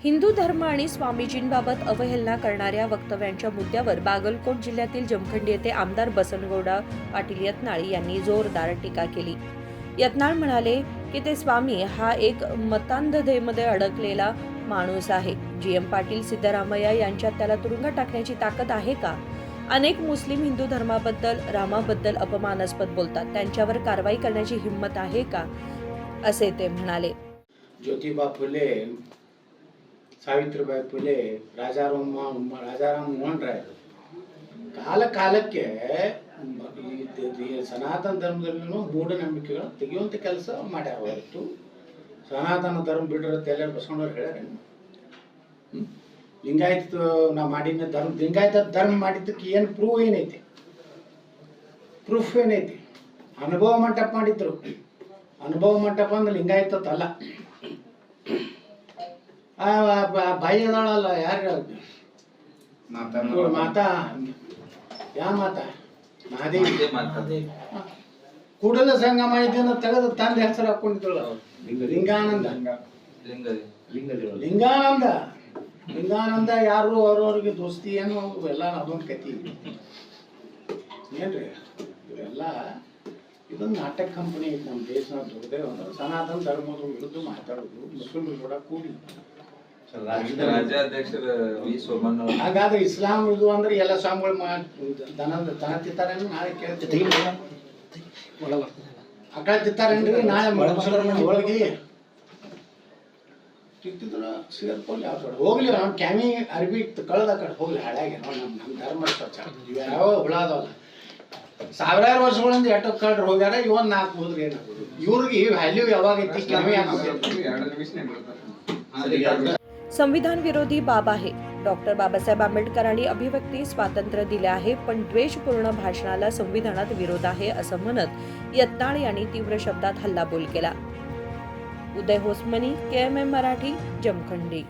हिंदू धर्म आणि स्वामीजींबाबत अवहेलना करणाऱ्या वक्तव्यांच्या मुद्द्यावर बागलकोट जिल्ह्यातील जमखंडी येथे आमदार बसनगौडा पाटील यत्नाळ यांनी जोरदार टीका केली. यत्नाळ म्हणाले की ते स्वामी हा एक मतांधतेमध्ये अडकलेला माणूस आहे. जी.एम. पाटील सिद्धरामय्या यांच्यात त्याला तुरुंगात टाकण्याची ताकद आहे का? अनेक मुस्लिम हिंदू धर्माबद्दल रामाबद्दल अपमानास्पद बोलतात. त्यांच्यावर कारवाई करण्याची हिंमत आहे का, असे ते म्हणाले. ज्योतिबा फुले, ಸಾವಿತ್ರಿಬಾಯಿ ಫುಲೆ, ರಾಜಾರಾಮ್ ಮೋಹನ್ ರಾಯ್ ಕಾಲಕ್ಕೆ ಸನಾತನ ಧರ್ಮದಲ್ಲೂ ಮೂಢನಂಬಿಕೆಗಳು ತೆಗೆಯುವಂಥ ಕೆಲಸ ಮಾಡ್ಯಾರ. ಹೊರತು ಸನಾತನ ಧರ್ಮ ಬಿಡಿರುತ್ತೆ ಎಲ್ಲರೂ ಬಸವಣ್ಣವ್ರು ಹೇಳ್ಯಾರ. ಲಿಂಗಾಯತ ನಾವು ಮಾಡಿದ ಧರ್ಮ, ಲಿಂಗಾಯತ ಧರ್ಮ ಮಾಡಿದ್ದಕ್ಕೆ ಏನು ಪ್ರೂಫ್ ಏನೈತಿ? ಅನುಭವ ಮಂಟಪ ಮಾಡಿದ್ರು. ಅನುಭವ ಮಂಟಪ ಅಂದ್ರೆ ಲಿಂಗಾಯತಲ್ಲ. ಬಾಯಿ ಅದಾಳಲ್ಲ, ಯಾರು ಮಾತಾ? ಯಾವ ಮಾತಾ? ಮಹಾದೇವಿ. ಕೂಡಲ ಸಂಗಮ ಇದನ್ನ ತೆಗೆದು ತಂದ ಹೆಸರು ಹಾಕೊಂಡಿದ್ದಳು ಲಿಂಗಾನಂದ. ಲಿಂಗಾನಂದ ಯಾರು ಅವ್ರವ್ರಿಗೆ ದೋಸ್ತಿ ಏನು ಎಲ್ಲ ಅದೊಂದು ಕತಿ ಏನ್ರಿ? ಇವೆಲ್ಲ ಇದೊಂದು ನಾಟಕ ಕಂಪನಿ ಐತಿ ನಮ್ಮ ದೇಶದ. ದುರ್ದೇವ್ ಅಂದ್ರೆ ಸನಾತನ ಧರ್ಮದ ವಿರುದ್ಧ ಮಾತಾಡೋದು, ಮುಸ್ಲಿಮರು ಕೂಡ ಕೂಡಿ. ಹಾಗಾದ್ರೆ ಇಸ್ಲಾಂ ಇದು ಅಂದ್ರೆ ಎಲ್ಲ ಸ್ವಾಮಿಗಳು ದನ ತಿಂತಾರೇನು? ನಾಳೆ ಕೇಳ್ತೀವಿ ಅಕಳ ತಿಂತಾರೇನ್ರಿ? ನಾಳೆ ಹೋಳಿಗೆ ತಿಂತಿದ್ರ ಸೇರ್ಕೊಂಡು ಯಾವ ಹೋಗ್ಲಿ. ಅವ್ನು ಕ್ಯಾಮಿ ಅರ್ಬಿ ಕಳೆದ ಕಡೆ ಹೋಗ್ಲಿ, ಹಾಳಾಗಿ ನಮ್ಮ ಧರ್ಮ ಸ್ವಚ್ಛ. ಇವ್ಯಾವ ಹುಳಾದವಲ್ಲ, ಸಾವಿರಾರು ವರ್ಷಗಳಿಂದ ಎಷ್ಟೋ ಕಳ್ರು ಹೋಗ್ಯಾರ. ಇವನ್ 4 ಹೋದ್ರೆ ಏನಾಗೋದು? ಇವ್ರಿಗೆ ವ್ಯಾಲ್ಯೂ ಯಾವಾಗ ಐತಿ? ಕ್ಯಾಮಿ संविधान विरोधी बाब आहे. डॉक्टर बाबासाहेब आंबेडकरांनी अभिव्यक्ती स्वातंत्र्य दिले आहे, पण द्वेषपूर्ण भाषणाला संविधानात विरोध आहे, असं म्हणत यत्नाळ यांनी तीव्र शब्दात हल्लाबोल केला. उदय होसमनी, KMM मराठी, जमखंडी.